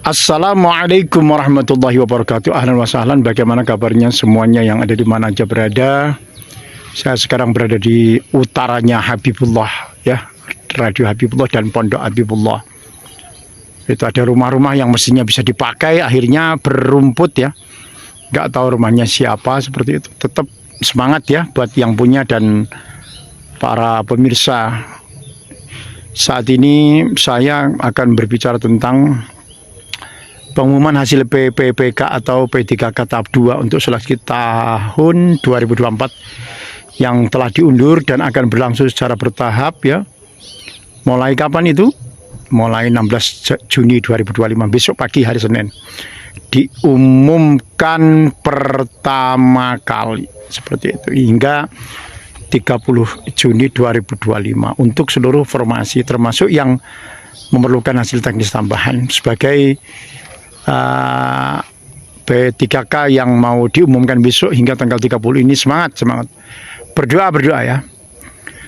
Assalamualaikum warahmatullahi wabarakatuh. Ahlan wa sahlan. Bagaimana kabarnya semuanya yang ada di mana aja berada? Saya sekarang berada di utaranya Habibullah, ya, Radio Habibullah dan Pondok Habibullah. Itu ada rumah-rumah yang mestinya bisa dipakai, akhirnya berumput, ya. Nggak tahu rumahnya siapa, seperti itu. Tetap semangat ya buat yang punya dan para pemirsa. Saat ini saya akan berbicara tentang pengumuman hasil PPPK atau P3K tahap 2 untuk seleksi tahun 2024 yang telah diundur dan akan berlangsung secara bertahap, ya. Mulai kapan itu? Mulai 16 Juni 2025, besok pagi hari Senin. Diumumkan pertama kali seperti itu hingga 30 Juni 2025 untuk seluruh formasi termasuk yang memerlukan hasil teknis tambahan sebagai P3K yang mau diumumkan besok hingga tanggal 30 ini. Semangat berdoa ya.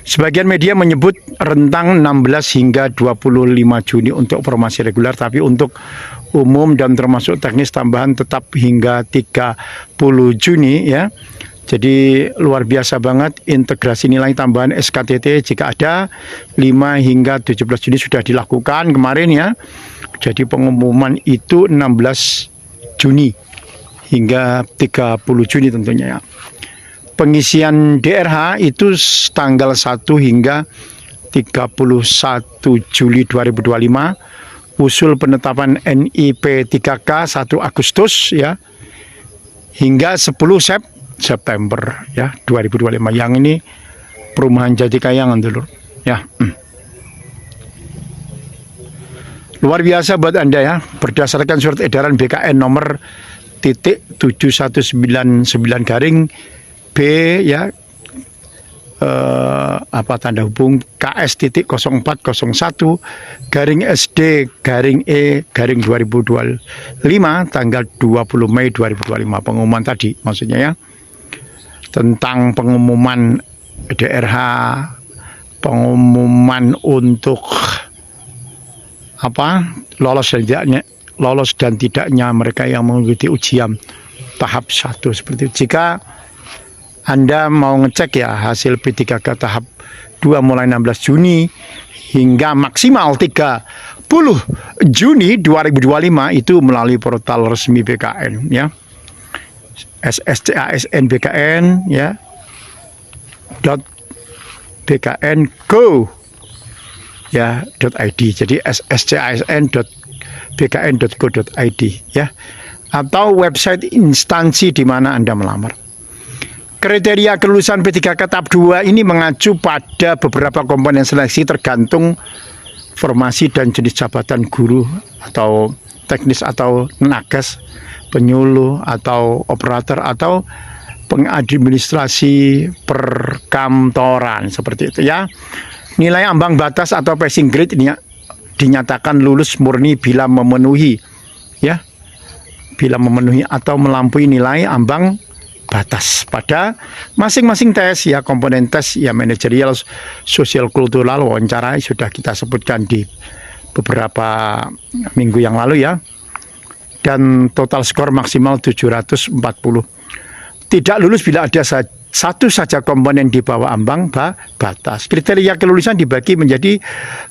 Sebagian media menyebut rentang 16 hingga 25 Juni untuk formasi reguler, tapi untuk umum dan termasuk teknis tambahan tetap hingga 30 Juni, ya. Jadi luar biasa banget integrasi nilai tambahan SKTT jika ada 5 hingga 17 Juni sudah dilakukan kemarin, ya. Jadi pengumuman itu 16 Juni hingga 30 Juni tentunya, ya. Pengisian DRH itu tanggal 1 hingga 31 Juli 2025. Usul penetapan NIP 3K 1 Agustus, ya, hingga 10 September, ya, 2025. Yang ini perumahan Jatikayangan dulu, ya. Luar biasa buat Anda, ya. Berdasarkan surat edaran BKN nomor .7199 garing B, ya, tanda hubung KS.0401 garing SD garing E garing 2025 tanggal 20 Mei 2025. Pengumuman tadi maksudnya, ya, tentang pengumuman DRH, pengumuman untuk lolos dan tidaknya mereka yang mengikuti ujian tahap 1 seperti itu. Jika Anda mau ngecek, ya, hasil P3K tahap 2 mulai 16 Juni hingga maksimal 30 Juni 2025 itu melalui portal resmi BKN, ya. SSCASN BKN, ya, .bkn.go, ya, .id. Jadi sscasn.bkn.go.id, ya, atau website instansi di mana Anda melamar. Kriteria kelulusan P3K tahap 2 ini mengacu pada beberapa komponen seleksi tergantung formasi dan jenis jabatan guru atau teknis atau nagas, penyuluh atau operator atau pengadministrasi perkantoran seperti itu, ya. Nilai ambang batas atau passing grade ini, ya, dinyatakan lulus murni bila memenuhi, ya, atau melampaui nilai ambang batas pada masing-masing tes, ya. Komponen tes, ya, manajerial, sosial, kultural, wawancara sudah kita sebutkan di beberapa minggu yang lalu, ya. Dan total skor maksimal 740. Tidak lulus bila ada satu saja komponen di bawah ambang batas. Kriteria kelulusan dibagi menjadi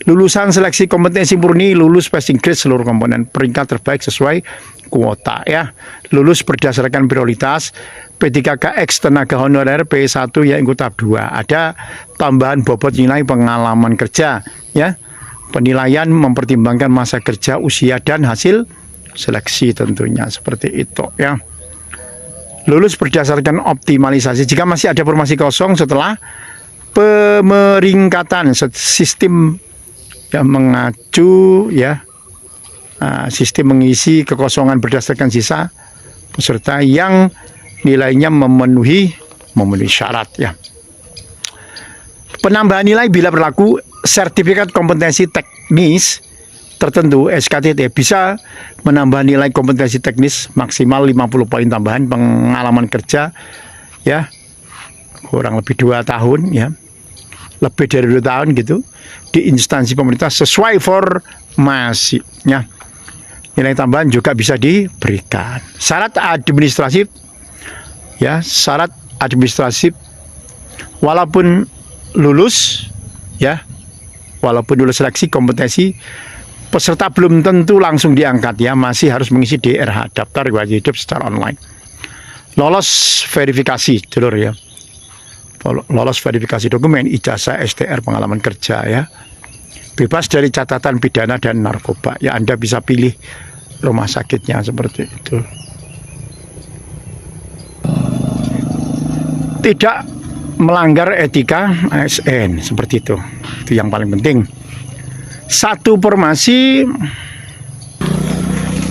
lulusan seleksi kompetensi murni, lulus passing grade seluruh komponen, peringkat terbaik sesuai kuota, ya. Lulus berdasarkan prioritas P3K X tenaga honorer P1 yang ikut tahap 2. Ada tambahan bobot nilai pengalaman kerja, ya. Penilaian mempertimbangkan masa kerja, usia dan hasil seleksi tentunya seperti itu, ya. Lulus berdasarkan optimalisasi. Jika masih ada formasi kosong setelah pemeringkatan sistem yang mengacu, ya, sistem mengisi kekosongan berdasarkan sisa peserta yang nilainya memenuhi syarat, ya. Penambahan nilai bila berlaku sertifikat kompetensi teknis tertentu SKTT bisa menambah nilai kompetensi teknis maksimal 50 poin tambahan pengalaman kerja, ya, kurang lebih 2 tahun, ya, lebih dari 2 tahun gitu di instansi pemerintah sesuai formasinya. nilai tambahan juga bisa diberikan. Syarat administratif, ya, syarat administratif, walaupun lulus, ya, walaupun lulus seleksi kompetensi, peserta belum tentu langsung diangkat, ya, masih harus mengisi DRH, daftar riwayat hidup secara online. Lolos verifikasi, dulur, ya, lolos verifikasi dokumen, ijazah, STR, pengalaman kerja, ya, bebas dari catatan pidana dan narkoba, ya, Anda bisa pilih rumah sakitnya seperti itu. Tidak melanggar etika ASN, seperti itu yang paling penting. Satu formasi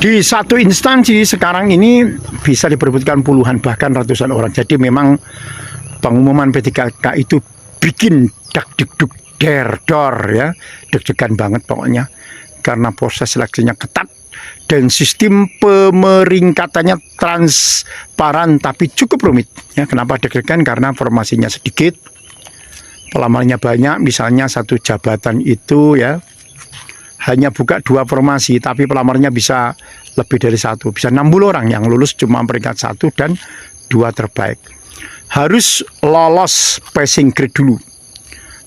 di satu instansi sekarang ini bisa diperebutkan puluhan bahkan ratusan orang. Jadi memang pengumuman P3K itu bikin dak-duk der-dor, ya, deg-degan banget pokoknya, karena proses seleksinya ketat dan sistem pemeringkatannya transparan tapi cukup rumit, ya. Kenapa deg-degan? Karena formasinya sedikit, pelamarnya banyak. Misalnya satu jabatan itu, ya, hanya buka 2 formasi, tapi pelamarnya bisa lebih dari 1, bisa 60 orang yang lulus cuma peringkat 1 dan 2 terbaik. Harus lolos passing grade dulu.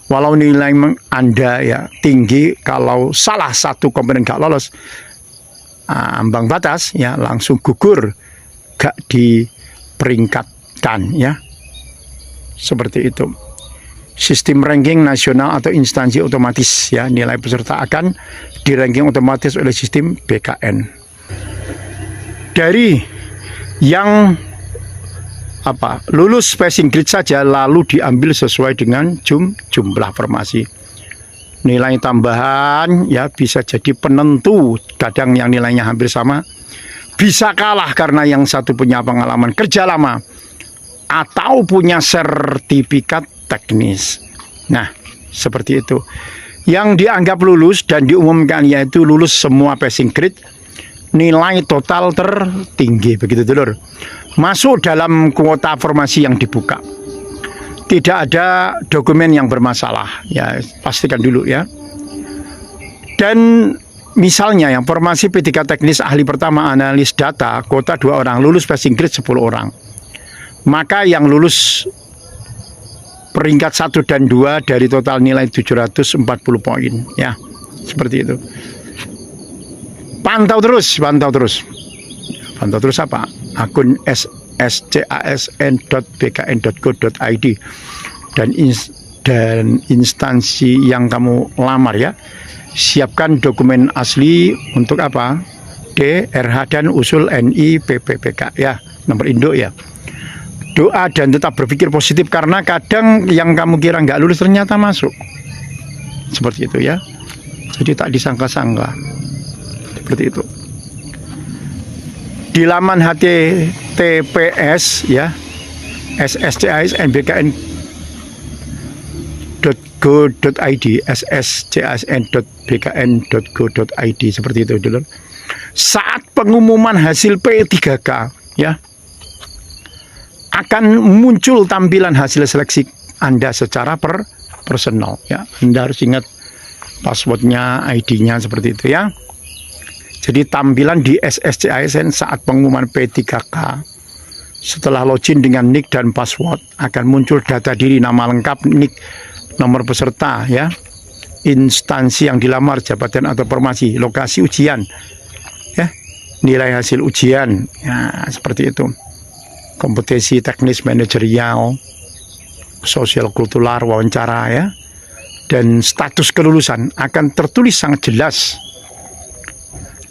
Walau nilai Anda, ya, tinggi, kalau salah satu komponen gak lolos, ambang batas, ya, langsung gugur, gak diperingkatkan, ya, seperti itu. Sistem ranking nasional atau instansi otomatis, ya, nilai peserta akan di-ranking otomatis oleh sistem BKN. Dari yang lulus passing grade saja lalu diambil sesuai dengan jumlah formasi. Nilai tambahan, ya, bisa jadi penentu, kadang yang nilainya hampir sama bisa kalah karena yang satu punya pengalaman kerja lama atau punya sertifikat teknis. Nah, seperti itu. Yang dianggap lulus dan diumumkan yaitu lulus semua passing grade, nilai total tertinggi, begitu, dulur. Masuk dalam kuota formasi yang dibuka. Tidak ada dokumen yang bermasalah, ya, pastikan dulu, ya. Dan misalnya yang formasi P3 teknis ahli pertama analis data, kuota 2 orang, lulus passing grade 10 orang. Maka yang lulus peringkat 1 dan 2 dari total nilai 740 poin, ya, seperti itu. Pantau terus apa? Akun scasn.bkn.go.id dan instansi yang kamu lamar, ya. Siapkan dokumen asli untuk apa? DRH dan usul NI PPPK, ya, nomor induk, ya. Doa dan tetap berpikir positif karena kadang yang kamu kira nggak lulus ternyata masuk. Seperti itu, ya. Jadi tak disangka-sangka. Seperti itu. Di laman HTTPS, ya, sscsnbkn.go.id, sscsn.bkn.go.id, seperti itu, dulu. Saat pengumuman hasil P3K, ya, akan muncul tampilan hasil seleksi Anda secara personal, ya. Anda harus ingat passwordnya, ID-nya, seperti itu, ya. Jadi tampilan di SSCASN saat pengumuman P3K, setelah login dengan nick dan password, akan muncul data diri, nama lengkap, nick, nomor peserta, ya, instansi yang dilamar, jabatan atau formasi, lokasi ujian, ya, nilai hasil ujian, ya, seperti itu. Kompetensi teknis, manajerial, sosial kultural, wawancara, ya, dan status kelulusan akan tertulis sangat jelas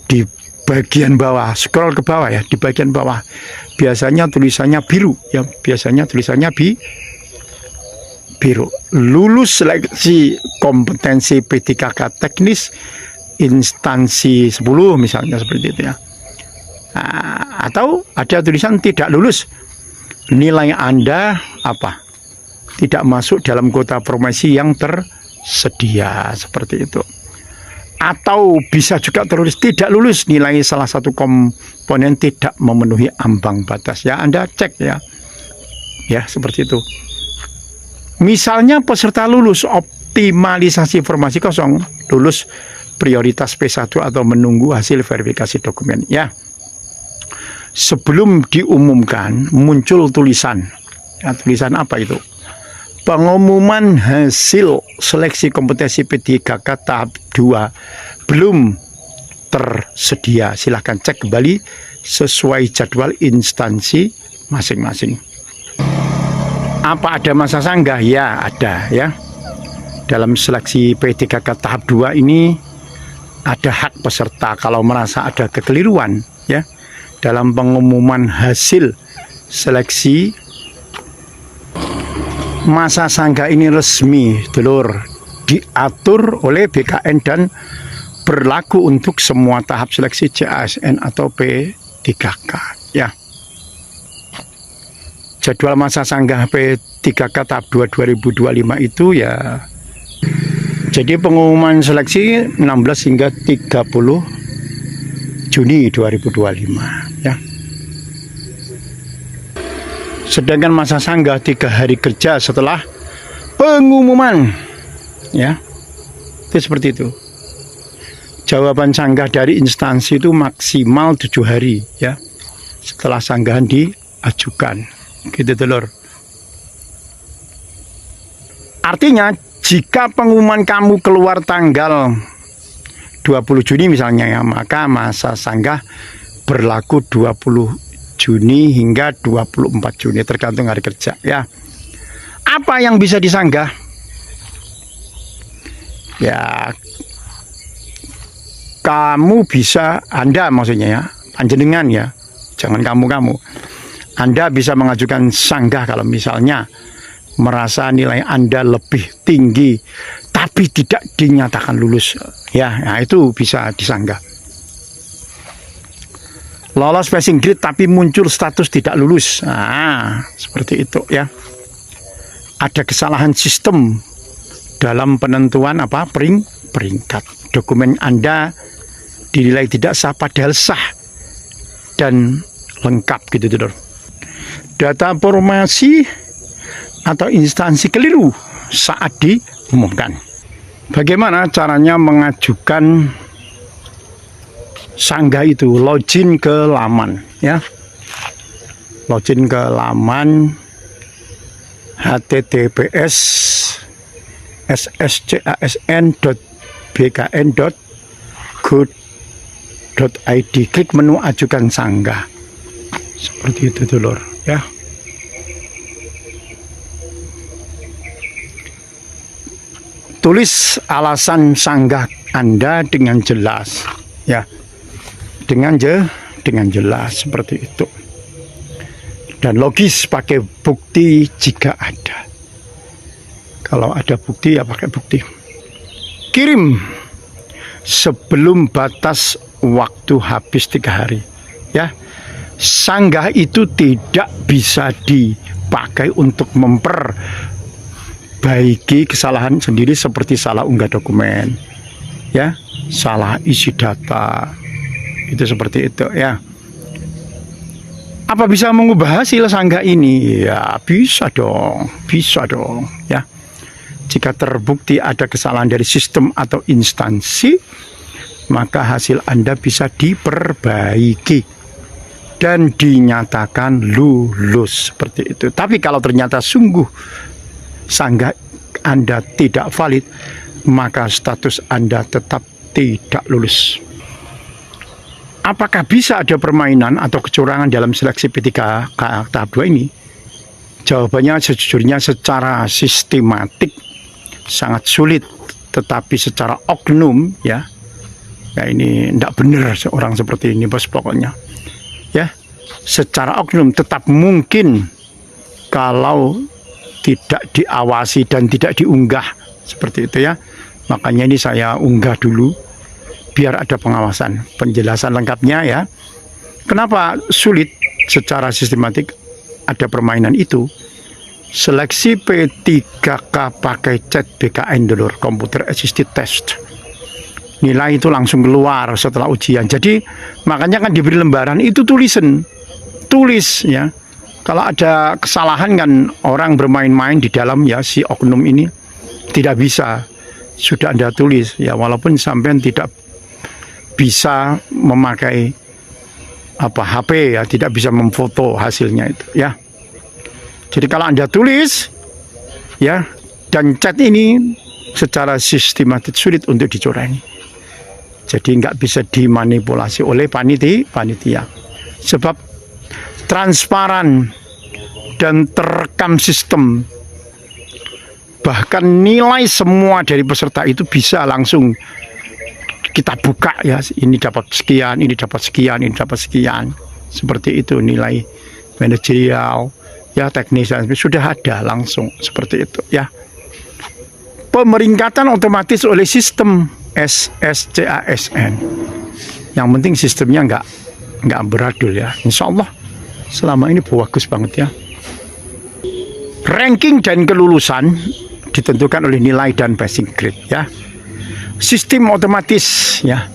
di bagian bawah. Scroll ke bawah, ya, di bagian bawah biasanya tulisannya biru, ya, biasanya tulisannya biru. Lulus seleksi kompetensi P3K teknis instansi 10 misalnya, seperti itu, ya. Atau ada tulisan tidak lulus, nilai Anda apa? Tidak masuk dalam kuota formasi yang tersedia, seperti itu. Atau bisa juga tertulis tidak lulus, nilai salah satu komponen tidak memenuhi ambang batas, ya. Anda cek, ya, ya, seperti itu. Misalnya peserta lulus optimalisasi formasi kosong, lulus prioritas P1 atau menunggu hasil verifikasi dokumen. Ya, sebelum diumumkan muncul tulisan. Ya, tulisan apa itu? Pengumuman hasil seleksi kompetensi P3K tahap 2 belum tersedia. Silahkan cek kembali sesuai jadwal instansi masing-masing. Apa ada masa sanggah? Ya, ada ya. Dalam seleksi P3K tahap 2 ini ada hak peserta kalau merasa ada kekeliruan ya dalam pengumuman hasil seleksi. Masa sanggah ini resmi, dulur, diatur oleh BKN dan berlaku untuk semua tahap seleksi CASN atau P3K ya. Jadwal masa sanggah P3K tahap 2 2025 itu ya, jadi pengumuman seleksi 16 hingga 30 Juni 2025 ya. Sedangkan masa sanggah 3 hari kerja setelah pengumuman ya. Itu seperti itu. Jawaban sanggah dari instansi itu maksimal 7 hari ya setelah sanggahan diajukan. Gitu, dulur. Artinya jika pengumuman kamu keluar tanggal 20 Juni misalnya ya, maka masa sanggah berlaku 20 Juni hingga 24 Juni tergantung hari kerja ya. Apa yang bisa disanggah? Ya, kamu bisa, Anda maksudnya ya, panjenengan ya, jangan kamu-kamu. Anda bisa mengajukan sanggah kalau misalnya merasa nilai Anda lebih tinggi tapi tidak dinyatakan lulus ya, nah itu bisa disanggah. Lolos passing grade tapi muncul status tidak lulus, nah seperti itu ya. Ada kesalahan sistem dalam penentuan peringkat. Dokumen Anda dinilai tidak sah padahal sah dan lengkap gitu, dulur. Data formasi atau instansi keliru saat diumumkan. Bagaimana caranya mengajukan sanggah itu? Login ke laman ya. Login ke laman https://scsn.bkn.go.id. Klik menu ajukan sanggah. Seperti itu, dulur ya. Tulis alasan sanggah Anda dengan jelas ya, dengan jelas seperti itu, dan logis pakai bukti jika ada. Kalau ada bukti ya pakai bukti. Kirim sebelum batas waktu habis 3 hari ya. Sanggah itu tidak bisa dipakai untuk memperbaiki kesalahan sendiri seperti salah unggah dokumen ya, salah isi data, itu seperti itu ya. Apa bisa mengubah hasil sanggah ini? Ya bisa dong ya. Jika terbukti ada kesalahan dari sistem atau instansi, maka hasil Anda bisa diperbaiki dan dinyatakan lulus seperti itu. Tapi kalau ternyata sungguh sanggah Anda tidak valid, maka status Anda tetap tidak lulus. Apakah bisa ada permainan atau kecurangan dalam seleksi P3K tahap 2 ini? Jawabannya sejujurnya secara sistematik sangat sulit, tetapi secara oknum ya, ini tidak benar seorang seperti ini bos, pokoknya ya, secara oknum tetap mungkin kalau tidak diawasi dan tidak diunggah seperti itu ya. Makanya ini saya unggah dulu biar ada pengawasan, penjelasan lengkapnya ya. Kenapa sulit secara sistematik ada permainan itu? Seleksi P3K pakai chat BKN dulu, computer assisted test. Nilai itu langsung keluar setelah ujian. Jadi makanya kan diberi lembaran itu tulis ya. Kalau ada kesalahan kan orang bermain-main di dalam ya, si oknum ini tidak bisa. sudah Anda tulis ya, walaupun sampean tidak bisa memakai HP ya, tidak bisa memfoto hasilnya itu ya. Jadi kalau Anda tulis ya, dan chat ini secara sistematis sulit untuk dicurangi. Jadi nggak bisa dimanipulasi oleh panitia. Sebab transparan dan terekam sistem. Bahkan nilai semua dari peserta itu bisa langsung kita buka ya. Ini dapat sekian, ini dapat sekian, ini dapat sekian. Seperti itu nilai manajerial, ya teknis dan sudah ada langsung seperti itu ya. Pemeringkatan otomatis oleh sistem SSCASN. Yang penting sistemnya nggak beradul ya. Insya Allah selama ini bagus banget ya. Ranking dan kelulusan ditentukan oleh nilai dan passing grade ya. Sistem otomatis ya.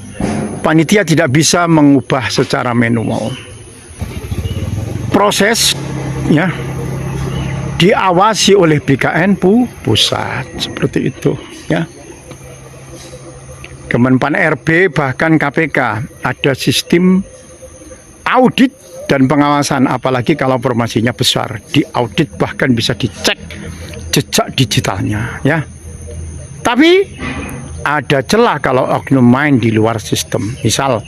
Panitia tidak bisa mengubah secara manual. Proses ya diawasi oleh BKN pusat seperti itu ya. Kemenpan RB bahkan KPK ada sistem audit dan pengawasan, apalagi kalau formasinya besar, diaudit bahkan bisa dicek jejak digitalnya ya. Tapi ada celah kalau oknum main di luar sistem, misal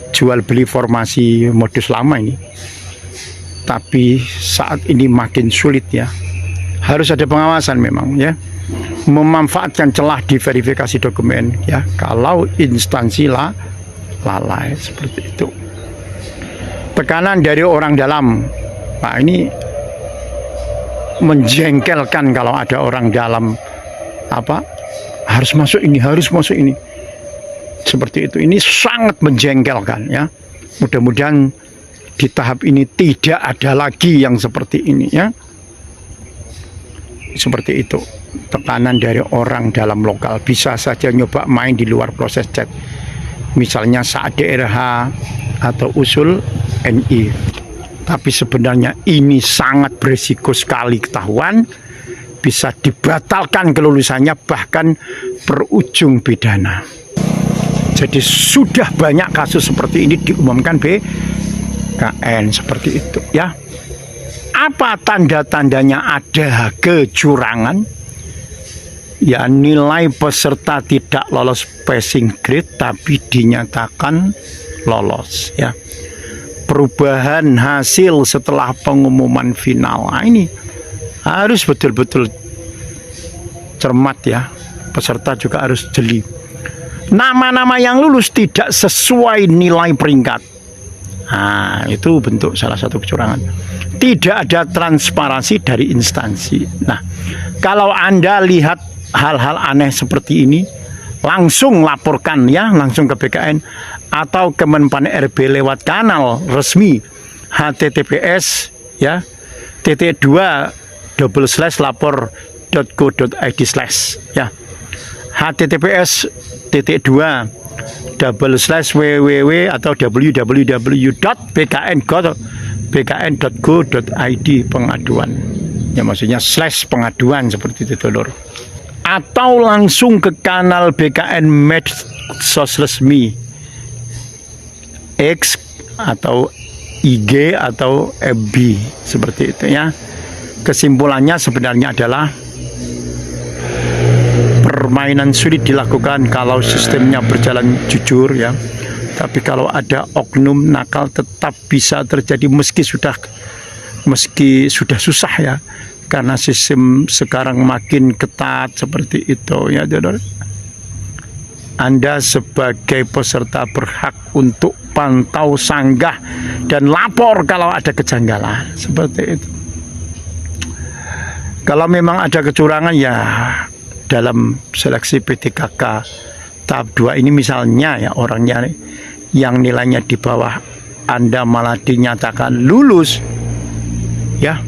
jual beli formasi modus lama ini. Tapi saat ini makin sulit ya, harus ada pengawasan memang ya, memanfaatkan celah di verifikasi dokumen ya, kalau instansi lalai seperti itu. Tekanan dari orang dalam, nah ini menjengkelkan kalau ada orang dalam harus masuk ini, harus masuk ini, seperti itu. Ini sangat menjengkelkan ya. Mudah-mudahan di tahap ini tidak ada lagi yang seperti ini ya. Seperti itu. Tekanan dari orang dalam lokal, bisa saja nyoba main di luar proses chat, misalnya saat DRH atau usul NI. Tapi sebenarnya ini sangat berisiko sekali ketahuan, bisa dibatalkan kelulusannya, bahkan berujung pidana. Jadi sudah banyak kasus seperti ini diumumkan BKN seperti itu ya. Apa tanda-tandanya ada kecurangan? Ya, nilai peserta tidak lolos passing grade tapi dinyatakan lolos ya. Perubahan hasil setelah pengumuman final, nah, ini harus betul-betul cermat ya. Peserta juga harus jeli. Nama-nama yang lulus tidak sesuai nilai peringkat, nah itu bentuk salah satu kecurangan. Tidak ada transparansi dari instansi. Nah, kalau Anda lihat hal-hal aneh seperti ini, langsung laporkan ya, langsung ke BKN atau Kemenpan RB lewat kanal resmi https ya /lapor.go.id/ ya, https://www atau www.bkn.go.id pengaduan ya, maksudnya /pengaduan seperti itu lor. Atau langsung ke kanal BKN medsos resmi X atau IG atau FB seperti itu ya. Kesimpulannya sebenarnya adalah permainan sulit dilakukan kalau sistemnya berjalan jujur ya. Tapi kalau ada oknum nakal tetap bisa terjadi meski sudah susah ya. Karena sistem sekarang makin ketat seperti itu ya, saudara. Anda sebagai peserta berhak untuk pantau, sanggah, dan lapor kalau ada kejanggalan seperti itu. Kalau memang ada kecurangan ya, dalam seleksi PTKK tahap 2 ini misalnya ya, orangnya yang nilainya di bawah Anda malah dinyatakan lulus ya,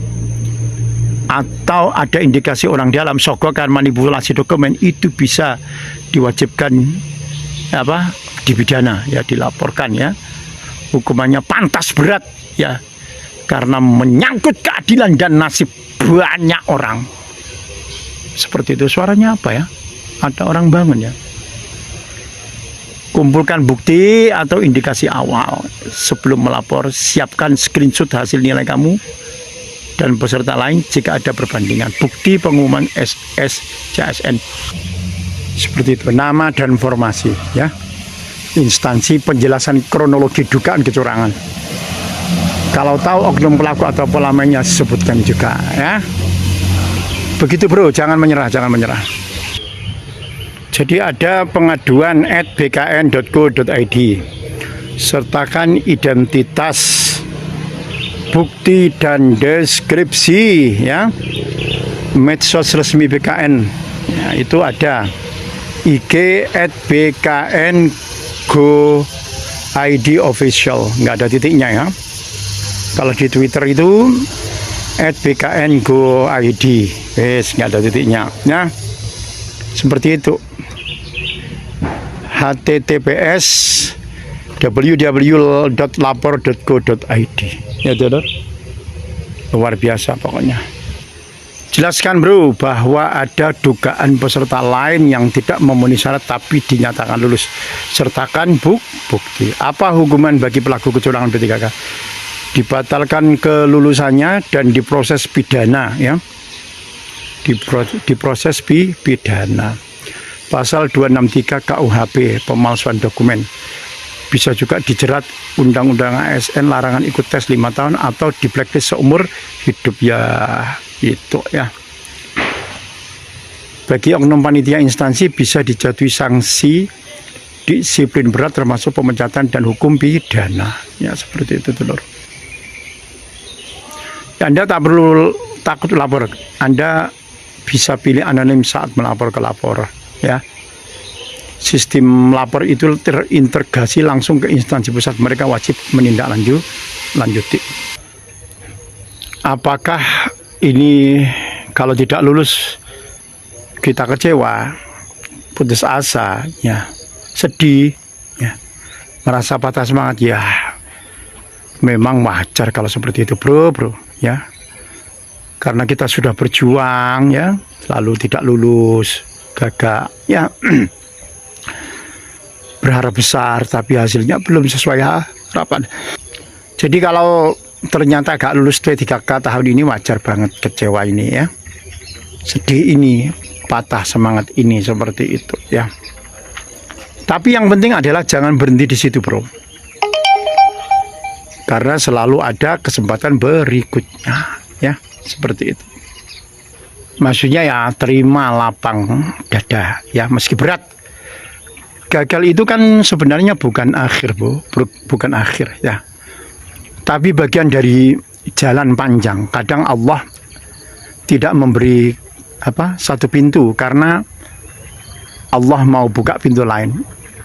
atau ada indikasi orang dalam sogokan manipulasi dokumen, itu bisa diwajibkan dipidana ya, dilaporkan ya. Hukumannya pantas berat ya, karena menyangkut keadilan dan nasib banyak orang. Seperti itu. Suaranya apa ya? Ada orang bangun ya. Kumpulkan bukti atau indikasi awal sebelum melapor. Siapkan screenshot hasil nilai kamu dan peserta lain jika ada perbandingan. Bukti pengumuman SSCSN. Seperti itu. Nama dan informasi ya. Instansi penjelasan kronologi dugaan kecurangan. Kalau tahu oknum pelaku atau pelamanya sebutkan juga ya. Begitu bro, jangan menyerah, jangan menyerah. Jadi ada pengaduan @bkn.go.id. Sertakan identitas, bukti dan deskripsi ya. Medsos resmi BKN. Ya, itu ada IG @bkn.go.id official, nggak ada titiknya ya. Kalau di Twitter itu @bkn.go.id, nggak ada titiknya ya. Seperti itu. https www.lapor.go.id ya saudara. Luar biasa pokoknya. Jelaskan bro bahwa ada dugaan peserta lain yang tidak memenuhi syarat tapi dinyatakan lulus. Sertakan bukti. Apa hukuman bagi pelaku kecurangan P3K? Dibatalkan kelulusannya dan diproses pidana ya. Diproses pidana. Pasal 263 KUHP pemalsuan dokumen. Bisa juga dijerat Undang-Undang ASN larangan ikut tes 5 tahun atau di blacklist seumur hidup ya. Itu ya. Bagi oknum panitia instansi bisa dijatuhi sanksi disiplin berat termasuk pemecatan dan hukum pidana. Ya seperti itu telur. Anda tak perlu takut lapor. Anda bisa pilih anonim saat melapor ke lapor ya. Sistem lapor itu terintegrasi langsung ke instansi pusat. Mereka wajib menindaklanjuti. Apakah ini kalau tidak lulus kita kecewa, putus asa ya, sedih ya, merasa patah semangat ya. Memang wajar kalau seperti itu bro ya. Karena kita sudah berjuang ya, lalu tidak lulus, gagal ya. Berharap besar tapi hasilnya belum sesuai harapan. Jadi kalau ternyata gak lulus P3K tahun ini wajar banget kecewa ini ya. Sedih ini, patah semangat ini seperti itu ya. Tapi yang penting adalah jangan berhenti di situ bro. Karena selalu ada kesempatan berikutnya ya, seperti itu. Maksudnya ya terima lapang dada ya, meski berat. Gagal itu kan sebenarnya bukan akhir bukan akhir ya. Tapi bagian dari jalan panjang. Kadang Allah tidak memberi satu pintu karena Allah mau buka pintu lain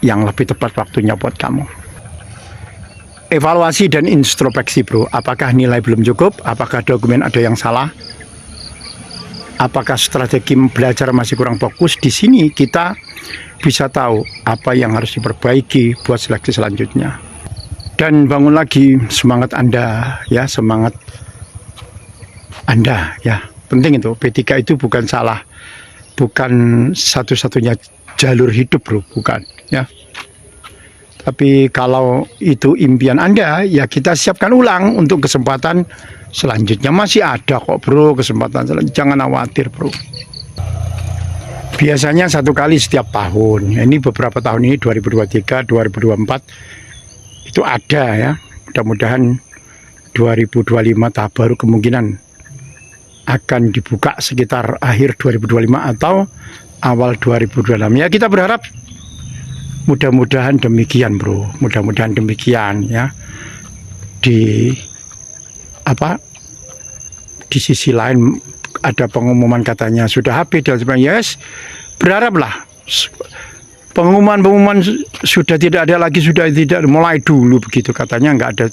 yang lebih tepat waktunya buat kamu. Evaluasi dan introspeksi bro. Apakah nilai belum cukup? Apakah dokumen ada yang salah? Apakah strategi belajar masih kurang fokus? Di sini kita bisa tahu apa yang harus diperbaiki buat seleksi selanjutnya. Dan bangun lagi semangat Anda ya, semangat Anda ya. Penting itu, P3 itu bukan salah, bukan satu-satunya jalur hidup bro, bukan ya. Tapi kalau itu impian Anda, ya kita siapkan ulang untuk kesempatan selanjutnya. Masih ada kok bro kesempatan selanjutnya, jangan khawatir bro. Biasanya satu kali setiap tahun. Ini beberapa tahun ini 2023, 2024 itu ada ya. Mudah-mudahan 2025 tahap baru kemungkinan akan dibuka sekitar akhir 2025 atau awal 2026. Ya kita berharap mudah-mudahan demikian bro. Mudah-mudahan demikian ya. Di sisi lain ada pengumuman katanya sudah habis dan sebagainya. Yes, berharaplah pengumuman sudah tidak ada lagi, sudah tidak, mulai dulu begitu katanya nggak ada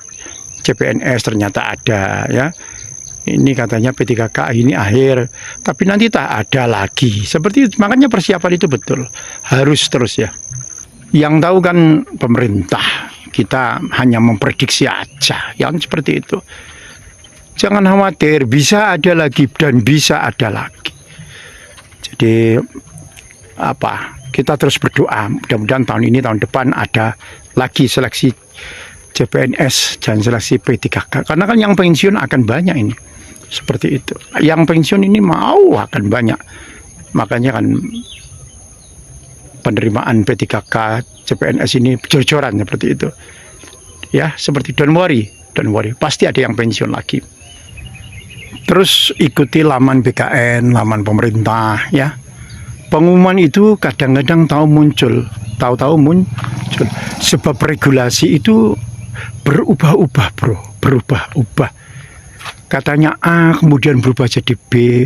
CPNS, ternyata ada ya. Ini katanya P3K ini akhir, tapi nanti tak ada lagi. Seperti itu, makanya persiapan itu betul harus terus ya. Yang tahu kan pemerintah, kita hanya memprediksi aja, yang seperti itu. Jangan khawatir, bisa ada lagi dan bisa ada lagi. Jadi kita terus berdoa mudah-mudahan tahun ini tahun depan ada lagi seleksi CPNS dan seleksi P3K, karena kan yang pensiun akan banyak ini, seperti itu. Yang pensiun ini mau akan banyak, makanya kan penerimaan P3K CPNS ini jor-joran seperti itu ya. Seperti don't worry, pasti ada yang pensiun lagi. Terus ikuti laman BKN, laman pemerintah ya. Pengumuman itu kadang-kadang tahu-tahu muncul. Sebab regulasi itu berubah-ubah bro, berubah-ubah. Katanya A kemudian berubah jadi B,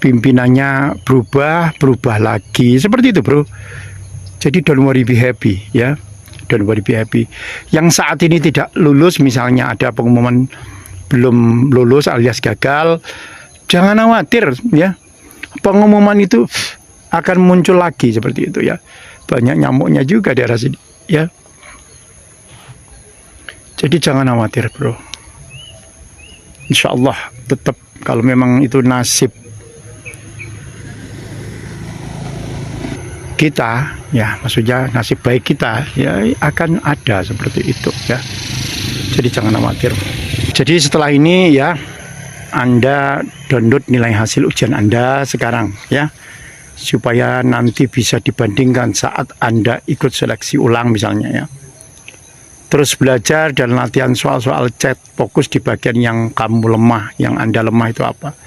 pimpinannya berubah lagi, seperti itu bro. Jadi don't worry, be happy ya, don't worry, be happy. Yang saat ini tidak lulus, misalnya ada pengumuman belum lulus alias gagal, jangan khawatir ya, pengumuman itu akan muncul lagi seperti itu ya. Banyak nyamuknya juga di daerah sini ya. Jadi jangan khawatir bro, insya Allah tetap kalau memang itu nasib kita ya, maksudnya nasib baik kita ya, akan ada seperti itu ya. Jadi jangan khawatir. Jadi setelah ini ya, Anda download nilai hasil ujian Anda sekarang ya, supaya nanti bisa dibandingkan saat Anda ikut seleksi ulang misalnya ya. Terus belajar dan latihan soal-soal chat, fokus di bagian yang kamu lemah, yang Anda lemah itu apa,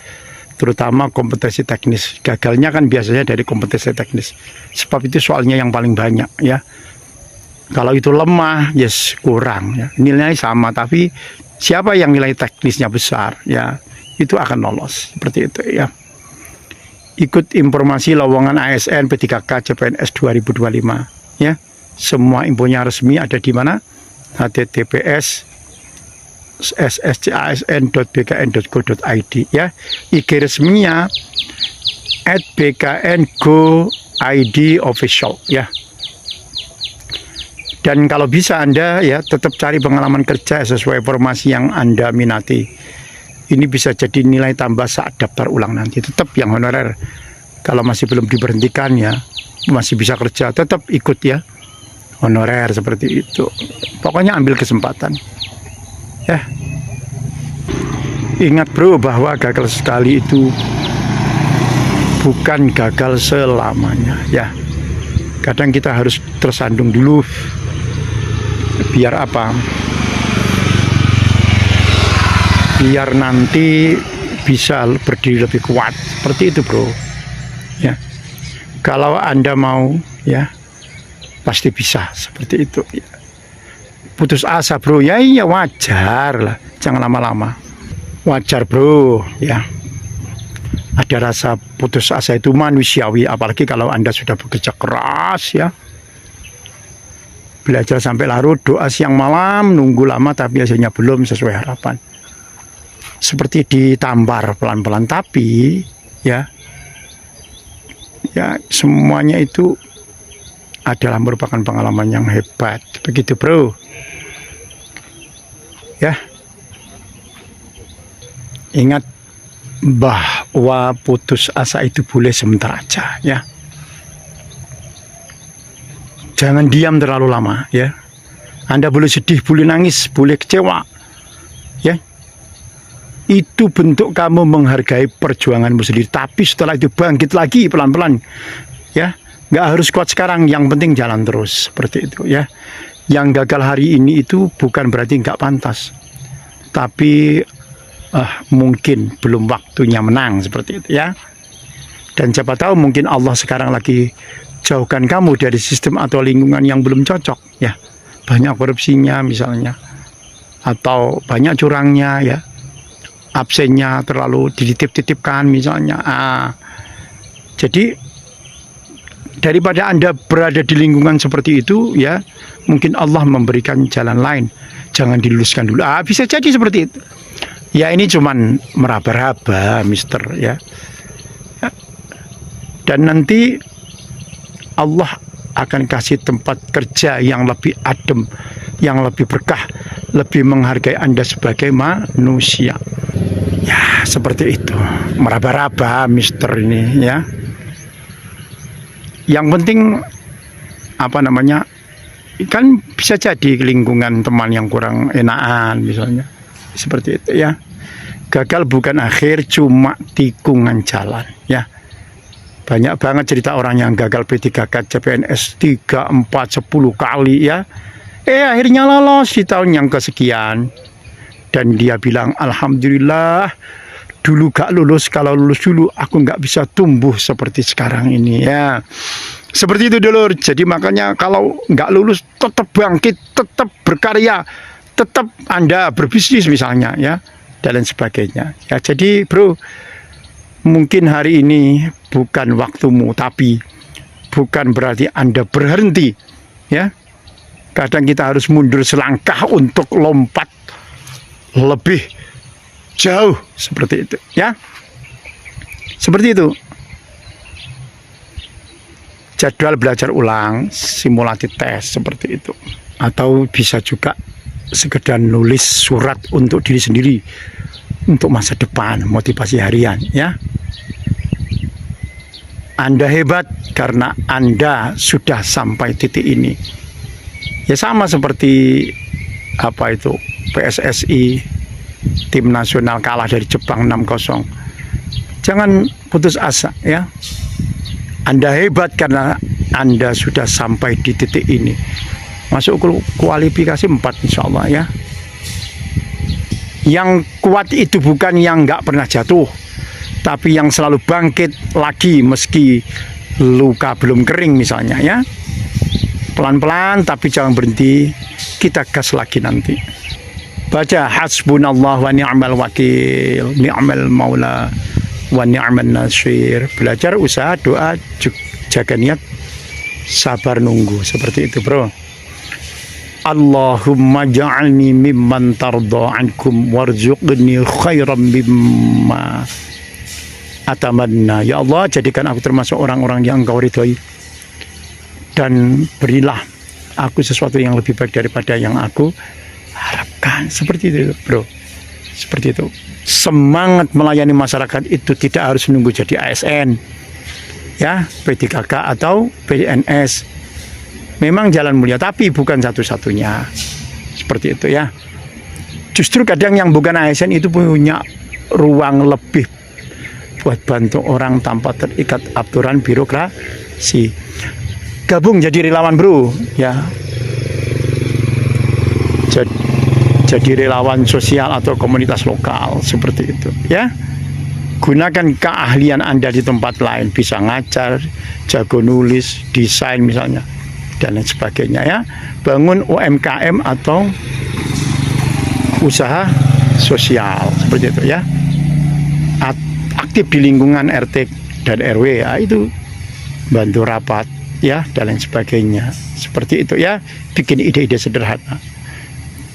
terutama kompetensi teknis. Gagalnya kan biasanya dari kompetensi teknis, sebab itu soalnya yang paling banyak ya. Kalau itu lemah, yes, kurang ya. Nilainya sama, tapi siapa yang nilai teknisnya besar ya, itu akan lolos seperti itu ya. Ikut informasi lowongan ASN P3K CPNS 2025 ya. Semua infonya resmi ada di mana? https sscasn.bkn.go.id ya. IG resminya @bkn.go.id official ya. Dan kalau bisa Anda ya tetap cari pengalaman kerja sesuai formasi yang Anda minati. Ini bisa jadi nilai tambah saat daftar ulang nanti. Tetap yang honorer, kalau masih belum diberhentikan ya, masih bisa kerja, tetap ikut ya, honorer seperti itu. Pokoknya ambil kesempatan ya. Ingat bro, bahwa gagal sekali itu bukan gagal selamanya ya. Kadang kita harus tersandung dulu, biar apa? Biar nanti bisa berdiri lebih kuat, seperti itu bro ya. Kalau Anda mau ya, pasti bisa seperti itu ya. Putus asa bro ya, iya wajar lah, jangan lama-lama, wajar bro ya. Ada rasa putus asa itu manusiawi, apalagi kalau Anda sudah bekerja keras ya, belajar sampai larut, doa siang malam, nunggu lama tapi hasilnya belum sesuai harapan, seperti ditampar pelan-pelan. Tapi ya semuanya itu adalah merupakan pengalaman yang hebat, begitu bro ya. Ingat bahwa putus asa itu boleh sebentar aja ya. Jangan diam terlalu lama ya. Anda boleh sedih, boleh nangis, boleh kecewa ya. Itu bentuk kamu menghargai perjuanganmu sendiri. Tapi setelah itu bangkit lagi pelan-pelan ya. Nggak harus kuat sekarang, yang penting jalan terus, seperti itu ya. Yang gagal hari ini itu bukan berarti nggak pantas, tapi mungkin belum waktunya menang, seperti itu ya. Dan siapa tahu mungkin Allah sekarang lagi jauhkan kamu dari sistem atau lingkungan yang belum cocok ya. Banyak korupsinya misalnya, atau banyak curangnya ya, absennya terlalu dititip-titipkan misalnya. Jadi daripada Anda berada di lingkungan seperti itu ya, mungkin Allah memberikan jalan lain, jangan diluluskan dulu. Bisa jadi seperti itu ya. Ini cuman meraba-raba mister ya. Dan nanti Allah akan kasih tempat kerja yang lebih adem, yang lebih berkah, lebih menghargai Anda sebagai manusia ya. Seperti itu, meraba-raba mister ini ya. Yang penting apa namanya, kan bisa jadi lingkungan teman yang kurang enakan misalnya, seperti itu ya. Gagal bukan akhir, cuma tikungan jalan ya. Banyak banget cerita orang yang gagal P3K CPNS 3, 4, 10 kali ya. Akhirnya lolos di tahun yang kesekian. Dan dia bilang, alhamdulillah, dulu gak lulus, kalau lulus dulu aku gak bisa tumbuh seperti sekarang ini ya. Seperti itu dulur. Jadi makanya kalau gak lulus tetap bangkit, tetap berkarya, tetap Anda berbisnis misalnya ya, dan lain sebagainya ya. Jadi bro, mungkin hari ini bukan waktumu, tapi bukan berarti Anda berhenti ya. Kadang kita harus mundur selangkah untuk lompat lebih jauh, seperti itu ya. Seperti itu. Jadwal belajar ulang, simulasi tes, seperti itu. Atau bisa juga sekedar nulis surat untuk diri sendiri, untuk masa depan, motivasi harian ya. Anda hebat karena Anda sudah sampai titik ini. Ya sama seperti apa itu, PSSI tim nasional kalah dari Jepang 6-0. Jangan putus asa ya. Anda hebat karena Anda sudah sampai di titik ini. Masuk kualifikasi 4 insya Allah ya. Yang kuat itu bukan yang nggak pernah jatuh, tapi yang selalu bangkit lagi meski luka belum kering misalnya ya. Pelan-pelan tapi jangan berhenti, kita gas lagi nanti. Baca hasbunallah wa ni'mal wakil, ni'mal maula wa ni'man nasir. Belajar, usaha, doa, jaga niat, sabar nunggu, seperti itu bro. Allahumma ja'alni mimman tarda ankum warzuqni khairan mimma atamanna. Ya Allah, jadikan aku termasuk orang-orang yang Engkau ridhoi, dan berilah aku sesuatu yang lebih baik daripada yang aku harapkan. Seperti itu bro, seperti itu. Semangat melayani masyarakat itu tidak harus menunggu jadi ASN ya, P3K atau PNS. Memang jalan mulia, tapi bukan satu-satunya, seperti itu ya. Justru kadang yang bukan ASN itu punya ruang lebih buat bantu orang tanpa terikat aturan birokrasi. Gabung jadi relawan bro ya. Jadi relawan sosial atau komunitas lokal, seperti itu ya. Gunakan keahlian Anda di tempat lain, bisa ngajar, jago nulis, desain misalnya, dan lain sebagainya ya. Bangun UMKM atau usaha sosial, seperti itu ya. Aktif di lingkungan RT dan RW ya, itu bantu rapat ya, dan lain sebagainya, seperti itu ya. Bikin ide-ide sederhana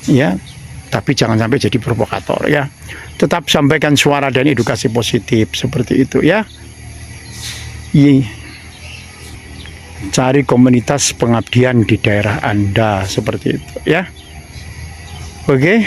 ya, tapi jangan sampai jadi provokator ya. Tetap sampaikan suara dan edukasi positif, seperti itu ya. Cari komunitas pengabdian di daerah Anda, seperti itu ya. Oke.